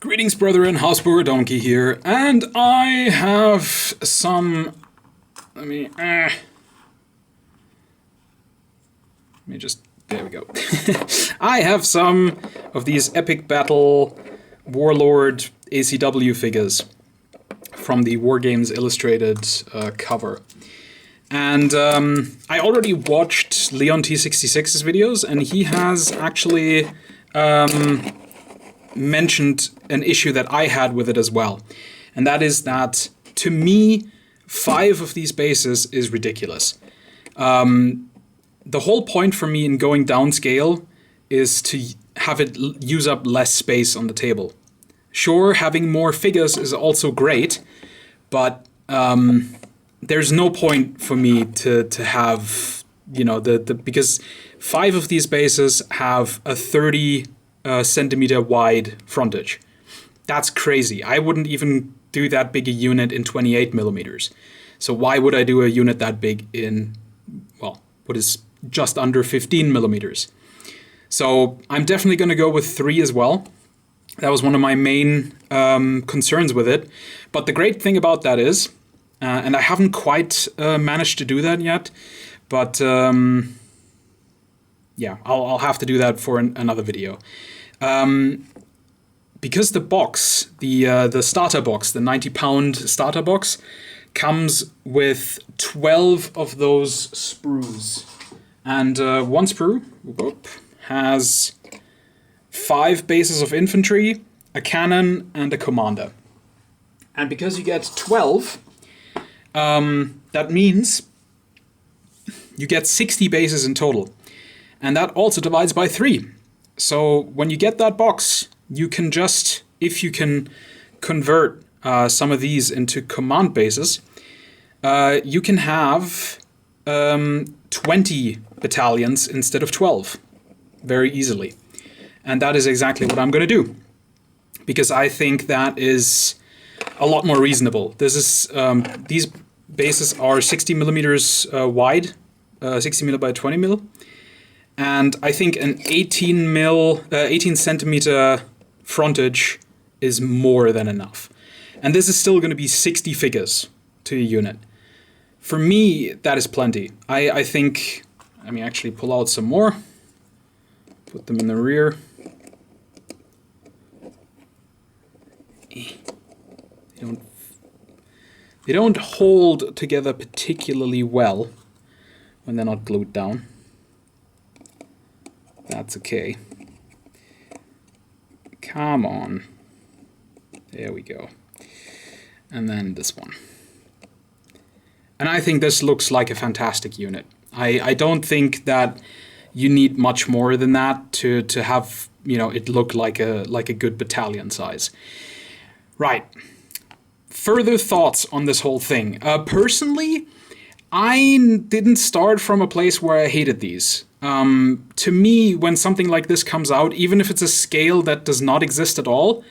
Greetings, brethren, Hausburger Donkey here, and I have some... Let me just... There we go. I have some of these Epic Battle Warlord ACW figures from the Wargames Illustrated cover. And I already watched Leon T66's videos, and he has actually mentioned an issue that I had with it as well. And that is that, to me, 5 of these bases is ridiculous. The whole point for me in going downscale is to have it use up less space on the table. Sure, having more figures is also great, but there's no point for me to have, you know, because 5 of these bases have a 30 centimeter wide frontage. That's crazy. I wouldn't even do that big a unit in 28 millimeters. So why would I do a unit that big in, well, what is just under 15 millimeters? So I'm definitely going to go with 3 as well. That was one of my main concerns with it. But the great thing about that is, and I haven't quite managed to do that yet, but yeah, I'll have to do that for another video. Because the box, the starter box, the 90-pound starter box, comes with 12 of those sprues. And one sprue has 5 bases of infantry, a cannon, and a commander. And because you get 12, that means you get 60 bases in total. And that also divides by 3. So when you get that box, you can just, if you can convert some of these into command bases, you can have 20 battalions instead of 12 very easily. And that is exactly what I'm going to do, because I think that is a lot more reasonable. This is these bases are 60 millimeters wide, 60 mil by 20 mil. And I think an 18 centimeter frontage is more than enough. And this is still going to be 60 figures to a unit. For me, that is plenty. I think, let me actually pull out some more, put them in the rear. They don't hold together particularly well when they're not glued down. That's okay. Come on. There we go. And then this one. And I think this looks like a fantastic unit. I don't think that you need much more than that to have, you know, it look like a good battalion size. Right. Further thoughts on this whole thing. Personally, I didn't start from a place where I hated these. To me, when something like this comes out, even if it's a scale that does not exist at all,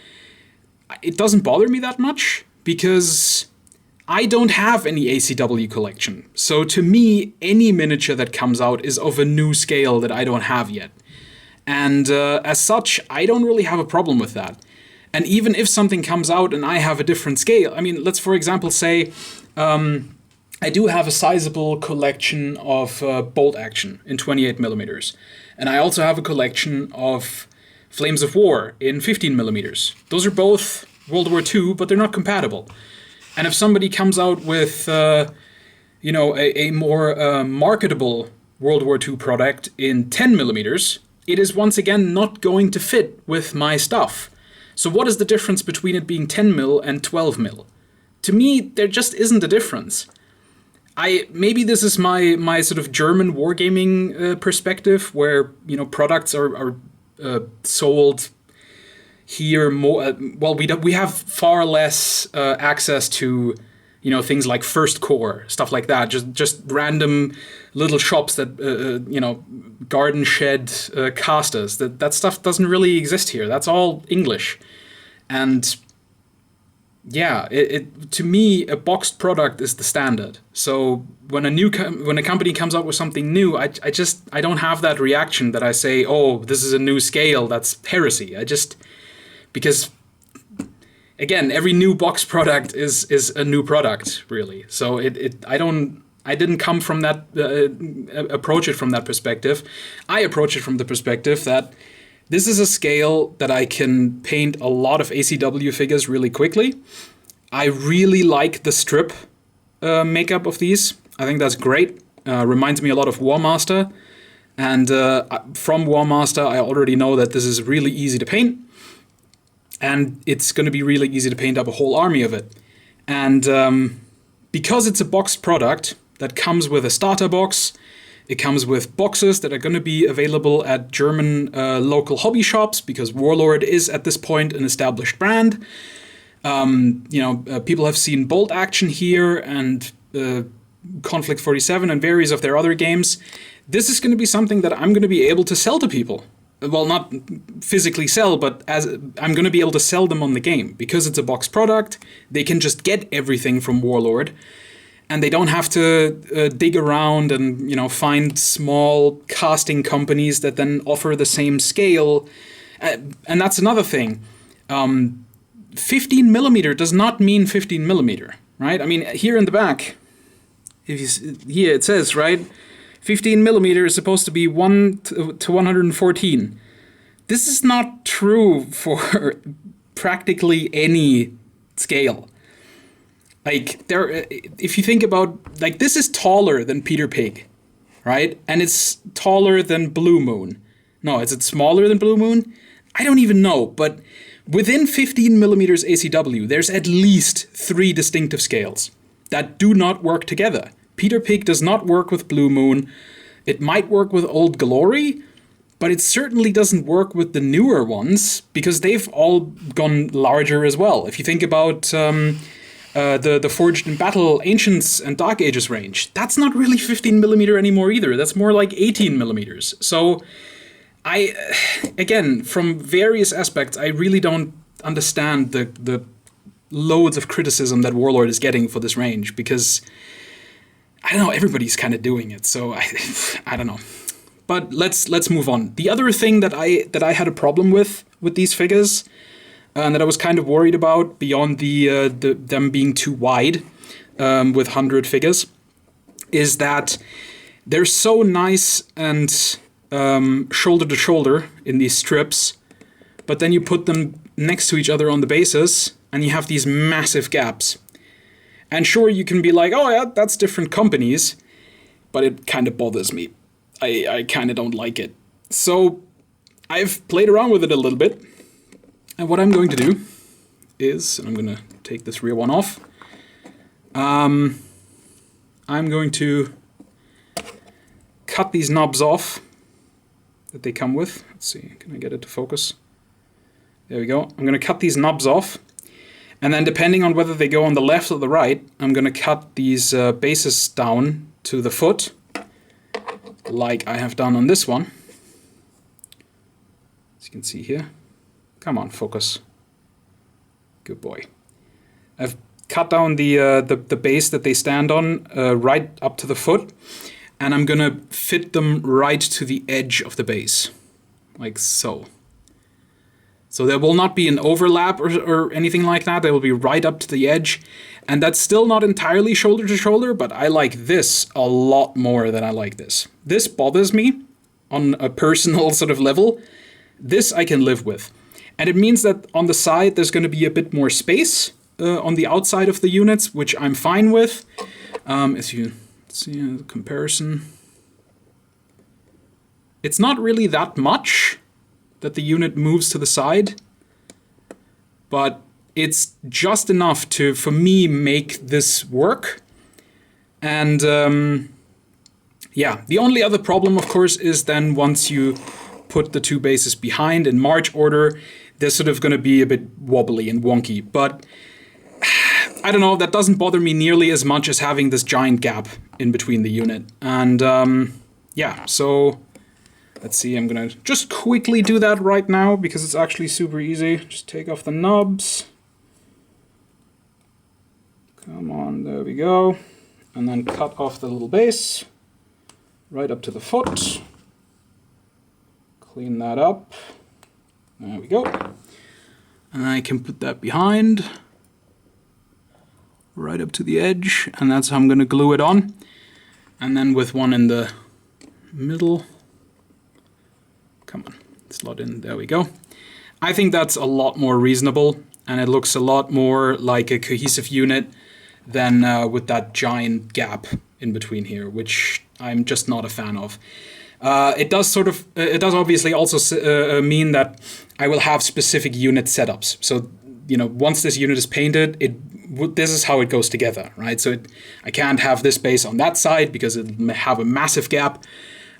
it doesn't bother me that much, because I don't have any ACW collection. So to me, any miniature that comes out is of a new scale that I don't have yet. And as such, I don't really have a problem with that. And even if something comes out and I have a different scale, I mean, let's for example say, I do have a sizable collection of bolt action in 28 millimeters. And I also have a collection of Flames of War in 15 millimeters. Those are both World War II, but they're not compatible. And if somebody comes out with, you know, a more marketable World War II product in 10 millimeters, it is once again not going to fit with my stuff. So what is the difference between it being 10 mil and 12 mil? To me, there just isn't a difference. Maybe this is my sort of German wargaming perspective, where, you know, products are sold here more. Well, we have far less access to, you know, things like First Corps, stuff like that. Just random little shops that you know, garden shed casters. That stuff doesn't really exist here. That's all English, and yeah, to me, a boxed product is the standard. So when a company comes out with something new, I don't have that reaction that I say, oh, this is a new scale, that's heresy. Because again, every new box product is a new product, really. So I didn't come from that, approach it from that perspective. I approach it from the perspective that this is a scale that I can paint a lot of ACW figures really quickly. I really like the strip makeup of these. I think that's great. Reminds me a lot of War Master. And from War Master, I already know that this is really easy to paint. And it's going to be really easy to paint up a whole army of it. And because it's a boxed product that comes with a starter box, it comes with boxes that are going to be available at German local hobby shops, because Warlord is at this point an established brand. People have seen Bolt Action here and Conflict 47 and various of their other games. This is going to be something that I'm going to be able to sell to people. Well, not physically sell, but as I'm going to be able to sell them on the game. Because it's a box product, they can just get everything from Warlord. And they don't have to dig around and find small casting companies that then offer the same scale. And that's another thing. 15 millimeter does not mean 15 millimeter, right? I mean, here in the back, here it says, right, 15 millimeter is supposed to be 1 to 114. This is not true for practically any scale. Like, if you think about, like, this is taller than Peter Pig, right? And it's taller than Blue Moon. No, is it smaller than Blue Moon? I don't even know, but within 15 millimeters ACW, there's at least 3 distinctive scales that do not work together. Peter Pig does not work with Blue Moon. It might work with Old Glory, but it certainly doesn't work with the newer ones, because they've all gone larger as well. If you think about the Forged in Battle Ancients and Dark Ages range, that's not really 15 millimeter anymore either. That's more like 18 millimeters. So again, from various aspects, I really don't understand the loads of criticism that Warlord is getting for this range, because I don't know, everybody's kind of doing it. So I don't know. But let's move on. The other thing that I had a problem with these figures, and that I was kind of worried about beyond them being too wide with 100 figures, is that they're so nice and shoulder to shoulder in these strips, but then you put them next to each other on the bases, and you have these massive gaps. And sure, you can be like, oh yeah, that's different companies, but it kind of bothers me. I kind of don't like it. So I've played around with it a little bit. And what I'm going to do is, and I'm going to take this rear one off, I'm going to cut these knobs off that they come with. Let's see, can I get it to focus? There we go. I'm going to cut these knobs off. And then depending on whether they go on the left or the right, I'm going to cut these bases down to the foot, like I have done on this one. As you can see here. Come on, focus. Good boy. I've cut down the base that they stand on right up to the foot, and I'm going to fit them right to the edge of the base, like so. So there will not be an overlap or anything like that. They will be right up to the edge. And that's still not entirely shoulder to shoulder, but I like this a lot more than I like this. This bothers me on a personal sort of level. This I can live with. And it means that on the side there's going to be a bit more space on the outside of the units, which I'm fine with. As you see the comparison, it's not really that much that the unit moves to the side, but it's just enough to, for me, make this work. And yeah, the only other problem, of course, is then once you put the two bases behind in march order, they're sort of going to be a bit wobbly and wonky. But I don't know, that doesn't bother me nearly as much as having this giant gap in between the unit. And yeah, so let's see, I'm going to just quickly do that right now because it's actually super easy. Just take off the knobs. Come on, there we go. And then cut off the little base right up to the foot. Clean that up. There we go. And I can put that behind, right up to the edge, and that's how I'm going to glue it on. And then with one in the middle, come on, slot in, there we go. I think that's a lot more reasonable, and it looks a lot more like a cohesive unit than with that giant gap in between here, which I'm just not a fan of. It does obviously also mean that I will have specific unit setups. So, you know, once this unit is painted, this is how it goes together, right? So I can't have this base on that side because it may have a massive gap.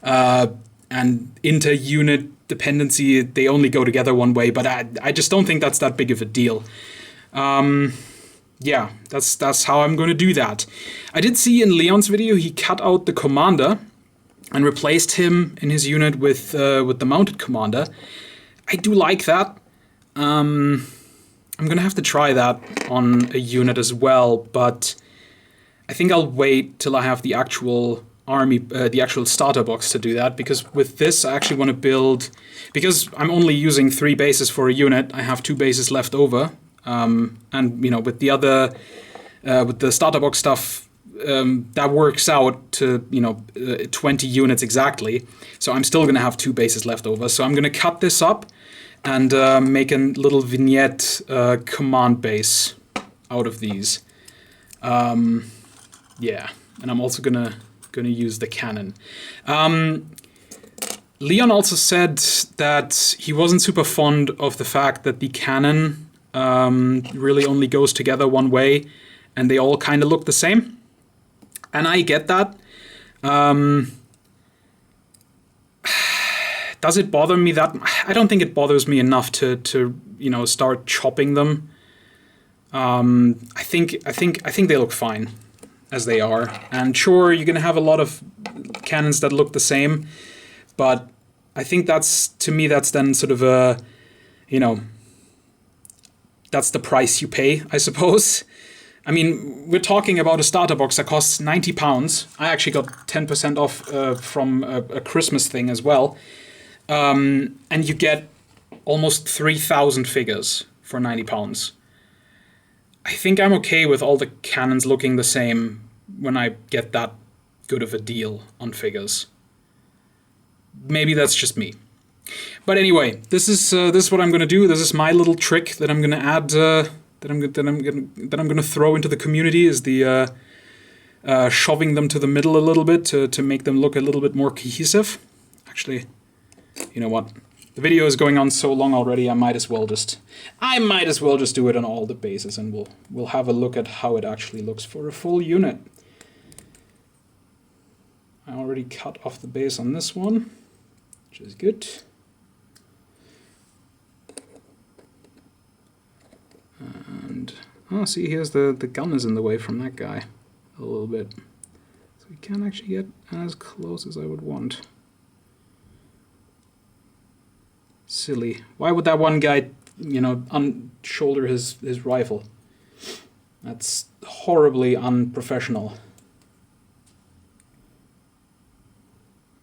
And inter-unit dependency, they only go together one way, but I just don't think that's that big of a deal. Yeah, that's how I'm going to do that. I did see in Leon's video, he cut out the commander and replaced him in his unit with the mounted commander. I do like that. I'm going to have to try that on a unit as well, but I think I'll wait till I have the actual army, the actual starter box to do that, because with this I actually want to build, because I'm only using 3 bases for a unit, I have 2 bases left over, and you know, with the other, with the starter box stuff, that works out to, you know, 20 units exactly, so I'm still going to have 2 bases left over, so I'm going to cut this up and make a little vignette command base out of these. Yeah, and I'm also gonna use the cannon. Leon also said that he wasn't super fond of the fact that the cannon really only goes together one way, and they all kind of look the same. And I get that. Does it bother me that? I don't think it bothers me enough to you know, start chopping them. I think they look fine as they are. And sure, you're gonna have a lot of cannons that look the same, but I think that's, to me, that's then sort of a, you know, that's the price you pay, I suppose. I mean, we're talking about a starter box that costs £90. I actually got 10% off from a Christmas thing as well. And you get almost 3,000 figures for £90. I think I'm okay with all the cannons looking the same when I get that good of a deal on figures. Maybe that's just me. But anyway, this is what I'm gonna do. This is my little trick that I'm gonna add. That I'm gonna throw into the community, is the shoving them to the middle a little bit to make them look a little bit more cohesive. Actually, you know what? The video is going on so long already. I might as well just do it on all the bases, and we'll have a look at how it actually looks for a full unit. I already cut off the base on this one, which is good. And see, here's the gun is in the way from that guy a little bit, so we can't actually get as close as I would want. Silly. Why would that one guy, you know, shoulder his rifle? That's horribly unprofessional.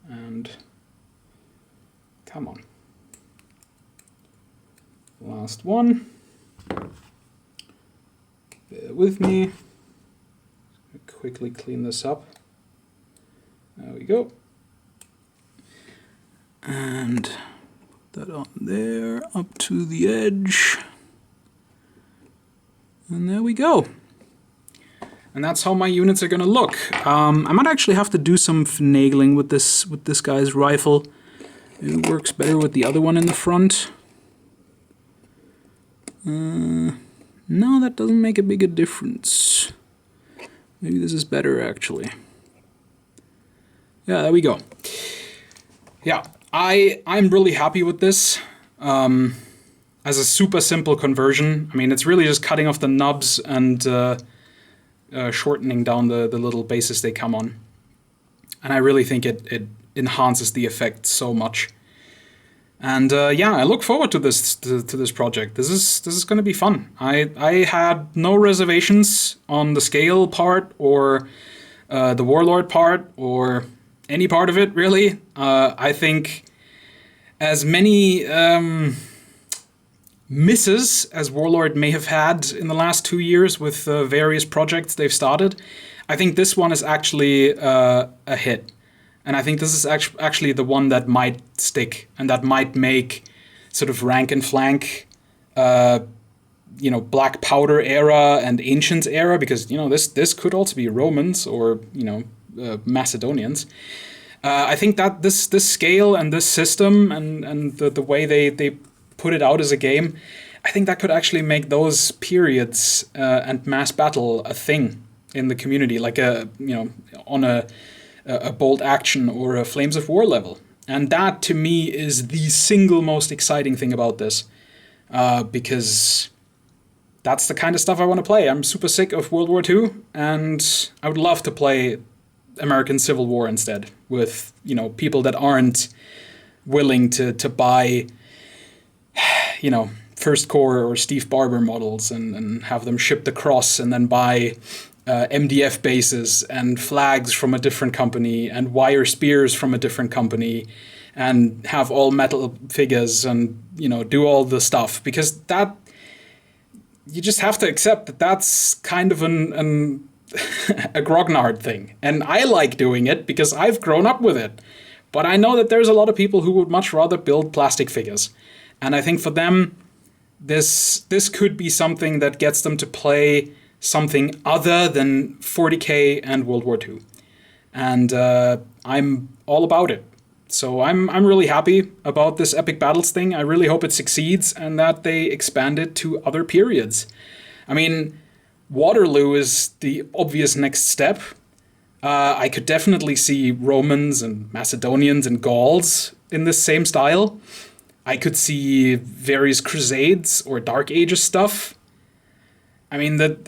And come on. Last one. Bear with me. Quickly clean this up. There we go. And that on there, up to the edge. And there we go. And that's how my units are gonna look. I might actually have to do some finagling with this guy's rifle. It works better with the other one in the front. No, that doesn't make a big difference. Maybe this is better, actually. Yeah, there we go. Yeah, I'm really happy with this. As a super simple conversion. I mean, it's really just cutting off the nubs and shortening down the little bases they come on. And I really think it enhances the effect so much. And yeah, I look forward to this project. This is going to be fun. I had no reservations on the scale part or the Warlord part or any part of it, really. I think as many misses as Warlord may have had in the last 2 years with various projects they've started, I think this one is actually a hit. And I think this is actually the one that might stick and that might make sort of rank and flank, Black Powder era and Ancients era, because, this could also be Romans or, Macedonians. I think that this scale and this system and the way they put it out as a game, I think that could actually make those periods and mass battle a thing in the community, like on a bold action or a Flames of War level. And that to me is the single most exciting thing about this, because that's the kind of stuff I want to play. I'm super sick of World War II, and I would love to play American Civil War instead with, people that aren't willing to buy, First Corps or Steve Barber models and have them shipped across and then buy MDF bases and flags from a different company and wire spears from a different company and have all metal figures and, do all the stuff, because that, you just have to accept that that's kind of a grognard thing. And I like doing it because I've grown up with it. But I know that there's a lot of people who would much rather build plastic figures. And I think for them, this could be something that gets them to play something other than 40K and World War II. And I'm all about it. So I'm really happy about this Epic Battles thing. I really hope it succeeds and that they expand it to other periods. I mean, Waterloo is the obvious next step. I could definitely see Romans and Macedonians and Gauls in this same style. I could see various Crusades or Dark Ages stuff. I mean, the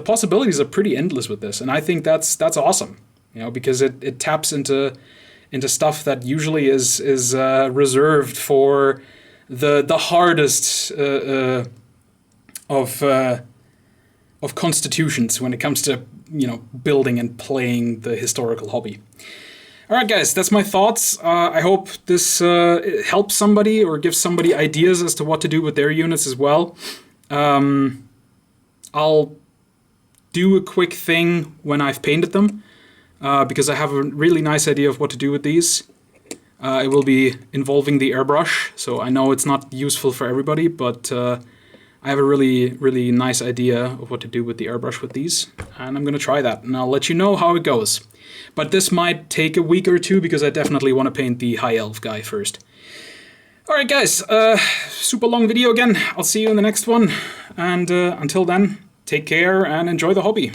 possibilities are pretty endless with this, and I think that's awesome. Because it taps into stuff that usually is reserved for the hardest of constitutions when it comes to building and playing the historical hobby. All right, guys, that's my thoughts. I hope this helps somebody or gives somebody ideas as to what to do with their units as well. I'll do a quick thing when I've painted them, because I have a really nice idea of what to do with these. It will be involving the airbrush, so I know it's not useful for everybody, but I have a really, really nice idea of what to do with the airbrush with these, and I'm going to try that, and I'll let you know how it goes. But this might take a week or two, because I definitely want to paint the High Elf guy first. Alright guys, super long video again. I'll see you in the next one, and until then, take care and enjoy the hobby.